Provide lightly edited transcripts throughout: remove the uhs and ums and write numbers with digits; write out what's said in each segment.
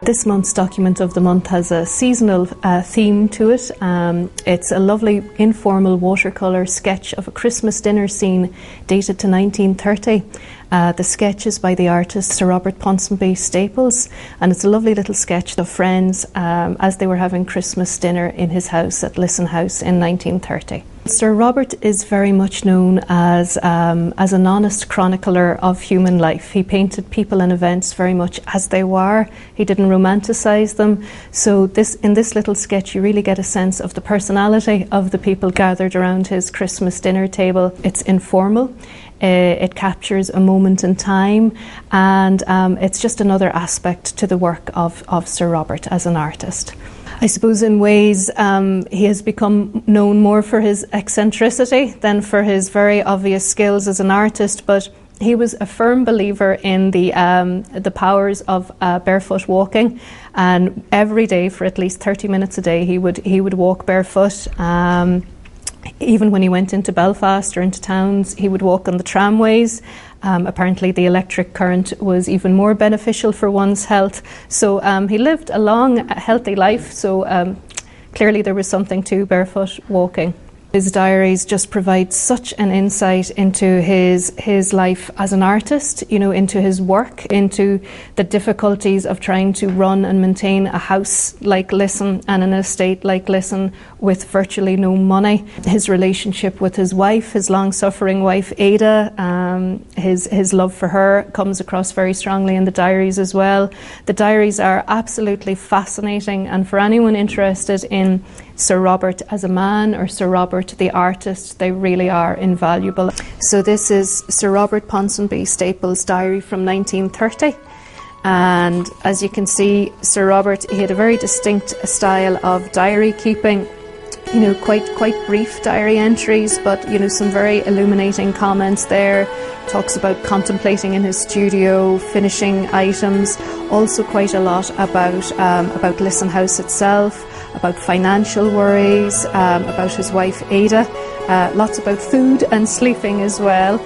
This month's document of the month has a seasonal theme to it. It's a lovely informal watercolour sketch of a Christmas dinner scene dated to 1930. The sketch is by the artist Sir Robert Ponsonby Staples, and it's a lovely little sketch of friends as they were having Christmas dinner in his house at Lisson House in 1930. Sir Robert is very much known as an honest chronicler of human life. He painted people and events very much as they were. He didn't romanticise them. So in this little sketch you really get a sense of the personality of the people gathered around his Christmas dinner table. It's informal. It captures a moment in time, and it's just another aspect to the work of Sir Robert as an artist. I suppose in ways he has become known more for his eccentricity than for his very obvious skills as an artist, but he was a firm believer in the powers of barefoot walking, and every day for at least 30 minutes a day he would walk barefoot. Even when he went into Belfast or into towns, he would walk on the tramways. Apparently the electric current was even more beneficial for one's health. So he lived a long, healthy life, so clearly there was something to barefoot walking. His diaries just provide such an insight into his life as an artist, you know, into his work, into the difficulties of trying to run and maintain a house like Lisson and an estate like Lisson with virtually no money. His relationship with his wife, his long-suffering wife Ada, his love for her comes across very strongly in the diaries as well. The diaries are absolutely fascinating, and for anyone interested in Sir Robert as a man or Sir Robert the artist, they really are invaluable. So this is Sir Robert Ponsonby Staples' diary from 1930, and as you can see, Sir Robert, he had a very distinct style of diary keeping. You know, quite brief diary entries, but you know, some very illuminating comments there. Talks about contemplating in his studio, finishing items, also quite a lot about Lisson House itself, about financial worries, about his wife Ada, lots about food and sleeping as well.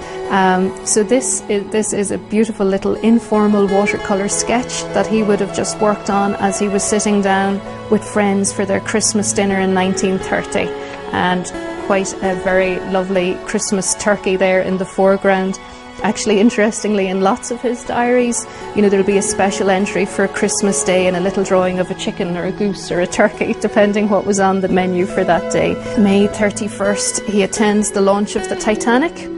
So this is a beautiful little informal watercolour sketch that he would have just worked on as he was sitting down with friends for their Christmas dinner in 1930, and quite a very lovely Christmas turkey there in the foreground. Actually, interestingly, in lots of his diaries, you know, there'll be a special entry for Christmas Day and a little drawing of a chicken or a goose or a turkey, depending what was on the menu for that day. May 31st, he attends the launch of the Titanic,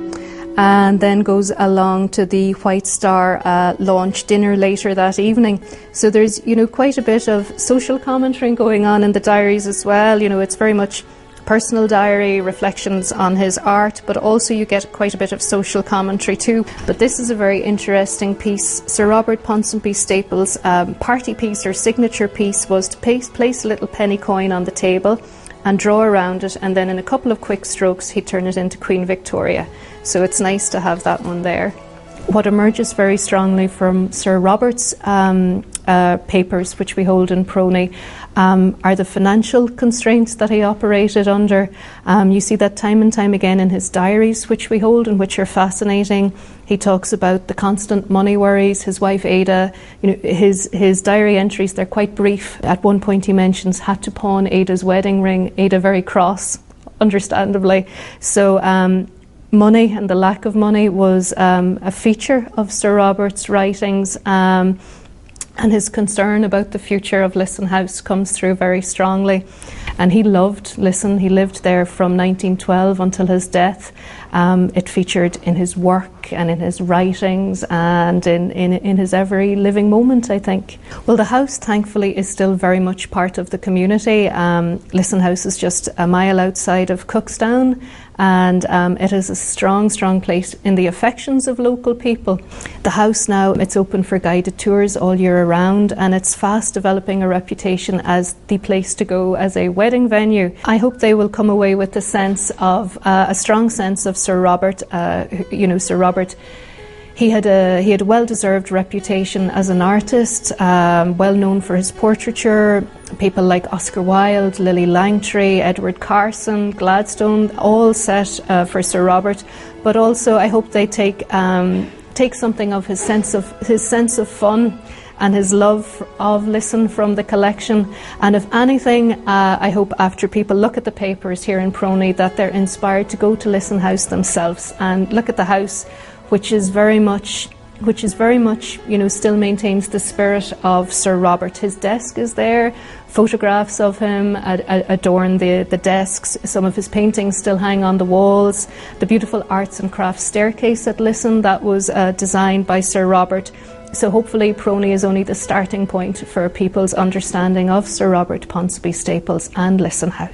and then goes along to the White Star launch dinner later that evening. So there's, you know, quite a bit of social commentary going on in the diaries as well. You know, it's very much personal diary, reflections on his art, but also you get quite a bit of social commentary too. But this is a very interesting piece. Sir Robert Ponsonby Staples' party piece or signature piece was to place a little penny coin on the table and draw around it, and then in a couple of quick strokes he'd turn it into Queen Victoria. So it's nice to have that one there. What emerges very strongly from Sir Robert's papers, which we hold in Prony, are the financial constraints that he operated under. You see that time and time again in his diaries, which we hold and which are fascinating. He talks about the constant money worries. His wife Ada, you know, his diary entries, they're quite brief. At one point he mentions had to pawn Ada's wedding ring. Ada very cross, understandably. So money and the lack of money was a feature of Sir Robert's writings, and his concern about the future of Lisson House comes through very strongly. And he loved Lisson. He lived there from 1912 until his death. It featured in his work and in his writings and in his every living moment, I think. Well, the house, thankfully, is still very much part of the community. Lisson House is just a mile outside of Cookstown, and it is a strong place in the affections of local people. The house now, it's open for guided tours all year around, and it's fast developing a reputation as the place to go as a wedding venue. I hope they will come away with a sense of a strong sense of Sir Robert. You know, Sir Robert, he had a well-deserved reputation as an artist, well known for his portraiture. People like Oscar Wilde, Lily Langtry, Edward Carson, Gladstone, all set for Sir Robert. But also, I hope they take something of his sense of fun and his love of Lisson from the collection. And if anything, I hope after people look at the papers here in Prony that they're inspired to go to Lisson House themselves and look at the house, which is very much, you know, still maintains the spirit of Sir Robert. His desk is there, photographs of him adorn the desks, some of his paintings still hang on the walls, the beautiful arts and crafts staircase at Lisson that was designed by Sir Robert. So hopefully Prony is only the starting point for people's understanding of Sir Robert Ponsonby Staples and Lisson House.